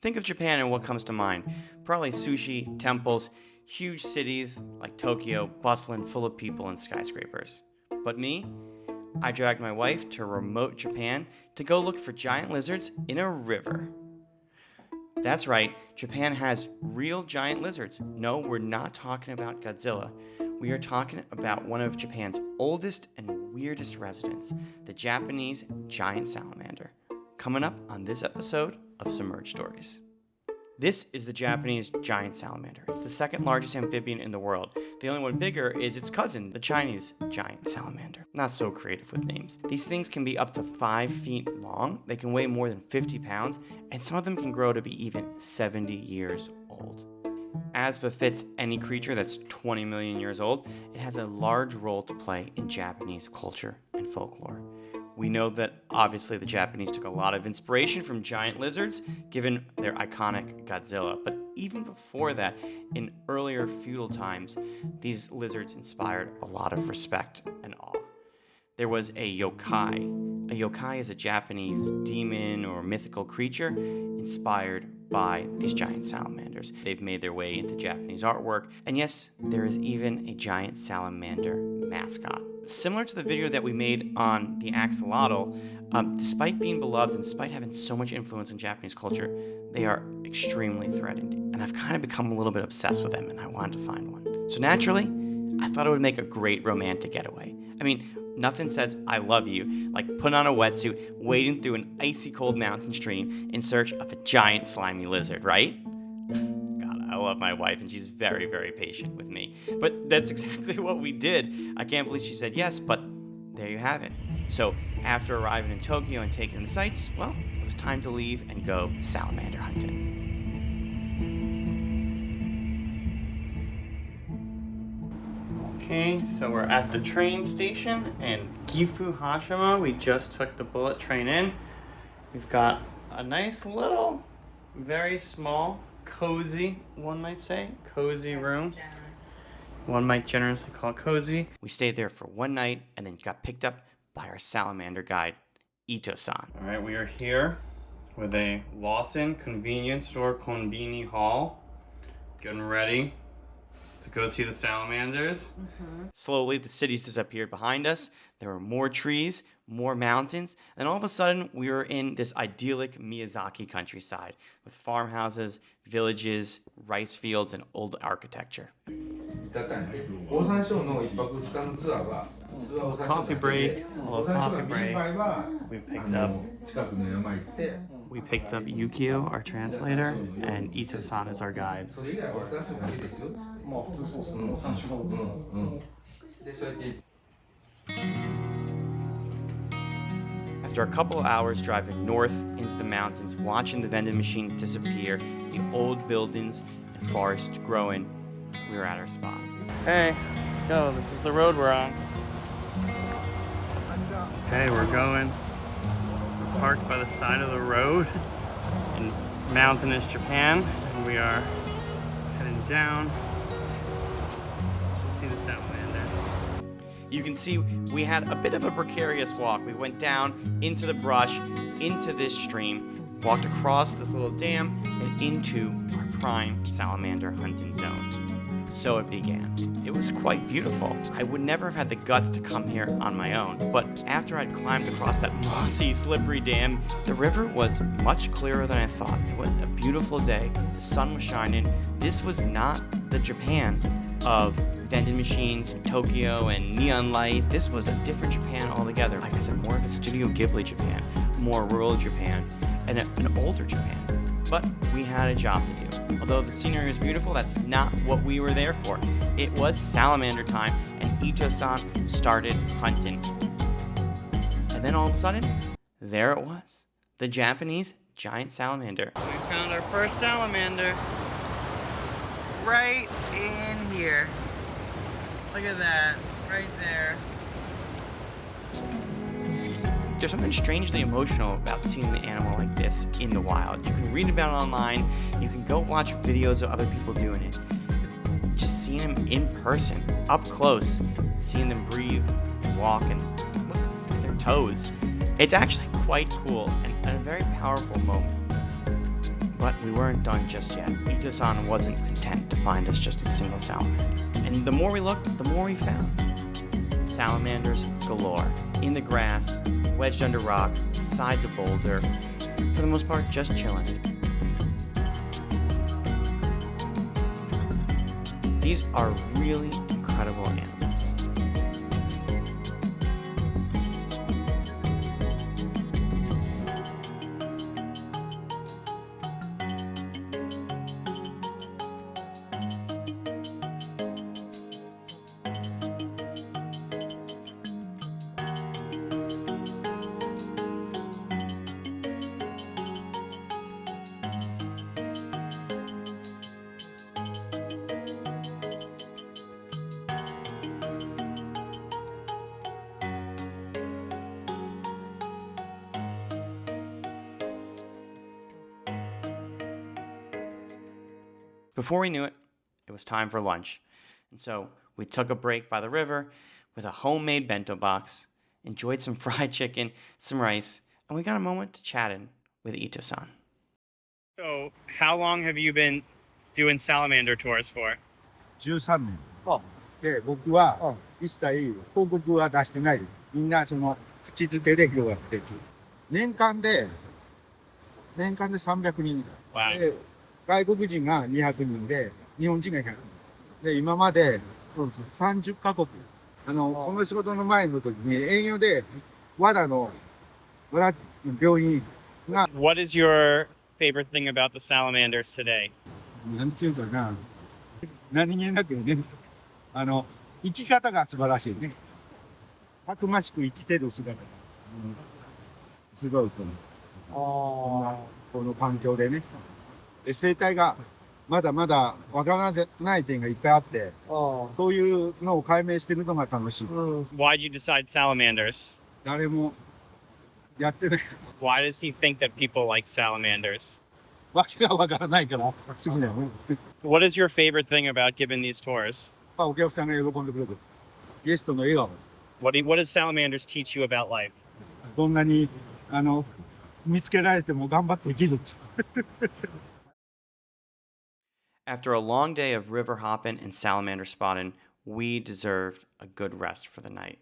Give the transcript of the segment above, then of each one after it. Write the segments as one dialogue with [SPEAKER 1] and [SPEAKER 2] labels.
[SPEAKER 1] Think of Japan and what comes to mind. Probably sushi, temples, huge cities like Tokyo, bustling, full of people and skyscrapers. But me? I dragged my wife to remote Japan to go look for giant lizards in a river. That's right, Japan has real giant lizards. No, we're not talking about Godzilla. We are talking about one of Japan's oldest and weirdest residents, the Japanese Giant Salamander. Coming up on this episode of Submerged Stories. This is the Japanese Giant Salamander. It's the second largest amphibian in the world. The only one bigger is its cousin, the Chinese Giant Salamander. Not so creative with names. These things can be up to 5 feet long, they can weigh more than 50 pounds, and some of them can grow to be even 70 years old. As befits any creature that's 20 million years old, it has a large role to play in Japanese culture and folklore. We know that obviously the Japanese took a lot of inspiration from giant lizards, given their iconic Godzilla. But even before that, in earlier feudal times, these lizards inspired a lot of respect and awe. There was a yokai. A yokai is a Japanese demon or mythical creature inspired by these giant salamanders. They've made their way into Japanese artwork. And yes, there is even a giant salamander mascot. Similar to the video that we made on the axolotl, despite being beloved and despite having so much influence in Japanese culture, they are extremely threatened. And I've kind of become a little bit obsessed with them, and I wanted to find one. So naturally, I thought it would make a great romantic getaway. I mean, nothing says I love you like putting on a wetsuit, wading through an icy cold mountain stream in search of a giant slimy lizard, right? I love my wife, and she's very, very patient with me. But that's exactly what we did. I can't believe she said yes, but there you have it. So after arriving in Tokyo and taking in the sights, well, it was time to leave and go salamander hunting. Okay, so we're at the train station in Gifu, Hashima. We just took the bullet train in. We've got a nice little, very small, cozy, one might say, cozy room. One might generously call it cozy. We stayed there for one night and then got picked up by our salamander guide, Ito-san. All right, we are here with a Lawson convenience store konbini hall, getting ready to go see the salamanders. Slowly, the cities disappeared behind us. There were more trees, more mountains, and all of a sudden, we were in this idyllic Miyazaki countryside with farmhouses, villages, rice fields, and old architecture. Coffee break, a little coffee break. We picked up Yukio, our translator, and Ito-san is our guide. After a couple of hours driving north into the mountains, watching the vending machines disappear, the old buildings and forests growing, we were at our spot. Okay, let's go. This is the road we're on. Okay, we're going. We're parked by the side of the road in mountainous Japan, and we are heading down to see the salamander. You can see we had a bit of a precarious walk. We went down into the brush, into this stream, walked across this little dam, and into our prime salamander hunting zone. So it began. It was quite beautiful. I would never have had the guts to come here on my own, but after I'd climbed across that mossy, slippery dam, the river was much clearer than I thought. It was a beautiful day. The sun was shining. This was not the Japan of vending machines, Tokyo, and neon light. This was a different Japan altogether. Like I said, more of a Studio Ghibli Japan, more rural Japan, and an older Japan. But we had a job to do. Although the scenery was beautiful, that's not what we were there for. It was salamander time, and Ito-san started hunting. And then all of a sudden, there it was, the Japanese giant salamander. We found our first salamander. Right in here. Look at that, right there. There's something strangely emotional about seeing an animal like this in the wild. You can read about it online, you can go watch videos of other people doing it. But just seeing them in person, up close, seeing them breathe and walk and look at their toes, it's actually quite cool and a very powerful moment. But we weren't done just yet. Ito-san wasn't content to find us just a single salamander. And the more we looked, the more we found. Salamanders galore. In the grass, wedged under rocks, sides of boulder. For the most part, just chilling. These are really incredible animals. Before we knew it, it was time for lunch. And so we took a break by the river with a homemade bento box, enjoyed some fried chicken, some rice, and we got a moment to chat in with Ito-san.
[SPEAKER 2] So, how long have you been doing salamander tours for?
[SPEAKER 3] 13年で、僕は一切広告は出してない。みんなその口づけで広がっていく。年間で300人。
[SPEAKER 2] Wow.
[SPEAKER 3] で、外国人が200人で、日本人が100人。で、今まで30カ国。この仕事の前の時に営業で和田の病院が、
[SPEAKER 2] What is your favorite thing about the salamanders today?
[SPEAKER 3] なんていうかな、何気なくね、生き方が素晴らしいね。たくましく生きてる姿が、すごいと思う。この環境でね。で、生態がまだまだわからない点がいっぱいあって、そういうのを解明してるのが楽しい。
[SPEAKER 2] Why'd you decide salamanders?
[SPEAKER 3] 誰もやってない。
[SPEAKER 2] Why does he think that people like salamanders?
[SPEAKER 3] わけがわからないから好きだよね。
[SPEAKER 2] What is your favorite thing about giving these tours?
[SPEAKER 3] お客さんが喜んでくれる。ゲストの笑顔。
[SPEAKER 2] What does salamanders teach you about life?
[SPEAKER 3] どんなに見つけられても頑張って生きる。
[SPEAKER 1] After a long day of river hopping and salamander spotting, we deserved a good rest for the night.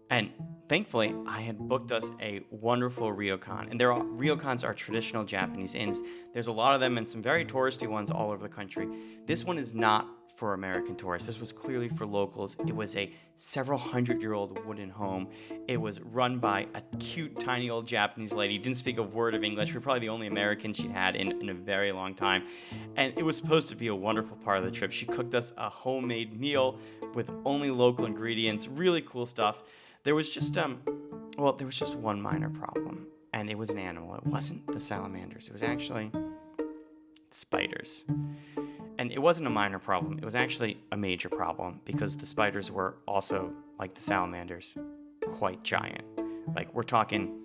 [SPEAKER 1] And thankfully, I had booked us a wonderful ryokan. And ryokans are traditional Japanese inns. There's a lot of them and some very touristy ones all over the country. This one is not for American tourists. This was clearly for locals. It was a several hundred-year-old wooden home. It was run by a cute, tiny old Japanese lady. Didn't speak a word of English. We were probably the only American she'd had in a very long time. And it was supposed to be a wonderful part of the trip. She cooked us a homemade meal with only local ingredients. Really cool stuff. There was just one minor problem. And it was an animal. It wasn't the salamanders. It was actually spiders. And it wasn't a minor problem. It was actually a major problem because the spiders were also, like the salamanders, quite giant. Like, we're talking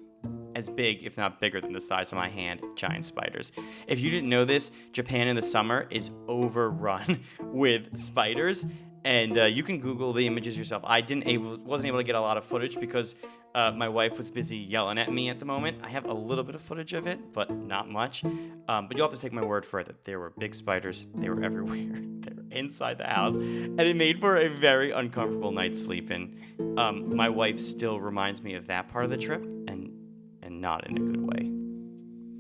[SPEAKER 1] as big, if not bigger than the size of my hand, giant spiders. If you didn't know this, Japan in the summer is overrun with spiders. And you can Google the images yourself. I wasn't able to get a lot of footage because my wife was busy yelling at me at the moment. I have a little bit of footage of it, but not much. But you'll have to take my word for it that there were big spiders. They were everywhere. They were inside the house. And it made for a very uncomfortable night sleeping. My wife still reminds me of that part of the trip, and not in a good way.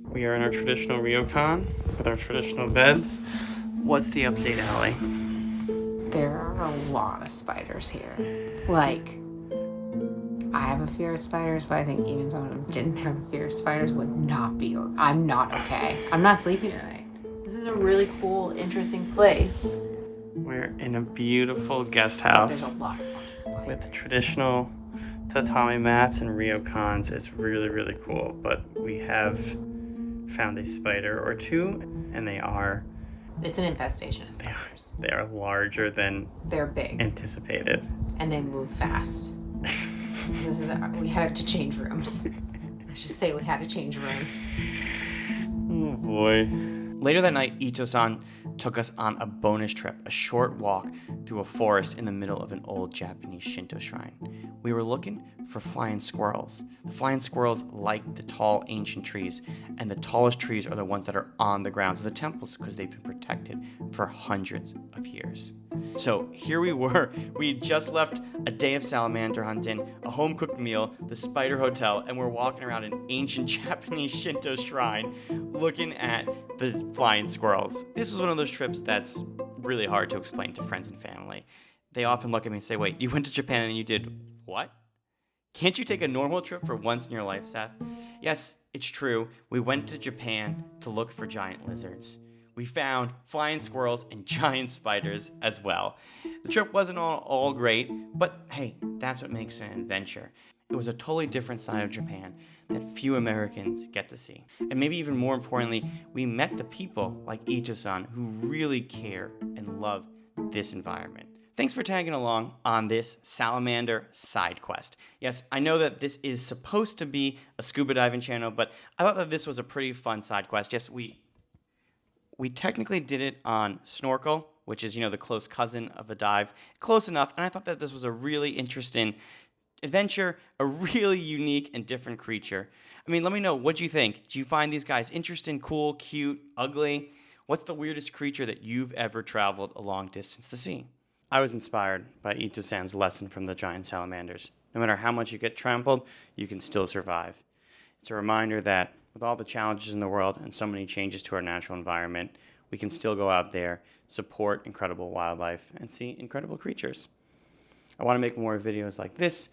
[SPEAKER 1] We are in our traditional ryokan with our traditional beds. What's the update, Allie?
[SPEAKER 4] There are a lot of spiders here. Like, I have a fear of spiders, but I think even someone who didn't have a fear of spiders would not be. I'm not okay. I'm not sleeping tonight. This is a really cool, interesting place.
[SPEAKER 2] We're in a beautiful guest house.
[SPEAKER 4] There's a lot of fucking spiders.
[SPEAKER 2] With traditional tatami mats and ryokans. It's really, really cool. But we have found a spider or two, and they are...
[SPEAKER 4] It's an infestation of spiders.
[SPEAKER 2] They are larger than
[SPEAKER 4] They're big.
[SPEAKER 2] anticipated.
[SPEAKER 4] And they move fast. We had to change rooms. Let's just say we had to change rooms.
[SPEAKER 2] Oh boy.
[SPEAKER 1] Later that night, Ito-san took us on a bonus trip, a short walk through a forest in the middle of an old Japanese Shinto shrine. We were looking for flying squirrels. The flying squirrels like the tall ancient trees, and the tallest trees are the ones that are on the grounds of the temples because they've been protected for hundreds of years. So here we were. We had just left a day of salamander hunting, a home-cooked meal, the Spider Hotel, and we're walking around an ancient Japanese Shinto shrine looking at the flying squirrels. This was one of those trips that's really hard to explain to friends and family. They often look at me and say, wait, you went to Japan and you did what? Can't you take a normal trip for once in your life, Seth? Yes, it's true. We went to Japan to look for giant lizards. We found flying squirrels and giant spiders as well. The trip wasn't all great, but hey, that's what makes it an adventure. It was a totally different side of Japan that few Americans get to see. And maybe even more importantly, we met the people like Ito-san who really care and love this environment. Thanks for tagging along on this salamander side quest. Yes, I know that this is supposed to be a scuba diving channel, but I thought that this was a pretty fun side quest. Yes, we technically did it on snorkel, which is, the close cousin of a dive. Close enough, and I thought that this was a really interesting adventure, a really unique and different creature. I mean, let me know, what'd you think? Do you find these guys interesting, cool, cute, ugly? What's the weirdest creature that you've ever traveled a long distance to see? I was inspired by Ito-san's lesson from the giant salamanders. No matter how much you get trampled, you can still survive. It's a reminder that with all the challenges in the world and so many changes to our natural environment, we can still go out there, support incredible wildlife, and see incredible creatures. I want to make more videos like this,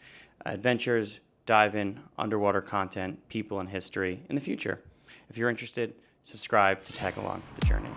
[SPEAKER 1] adventures, dive-in, underwater content, people, and history in the future. If you're interested, subscribe to tag along for the journey.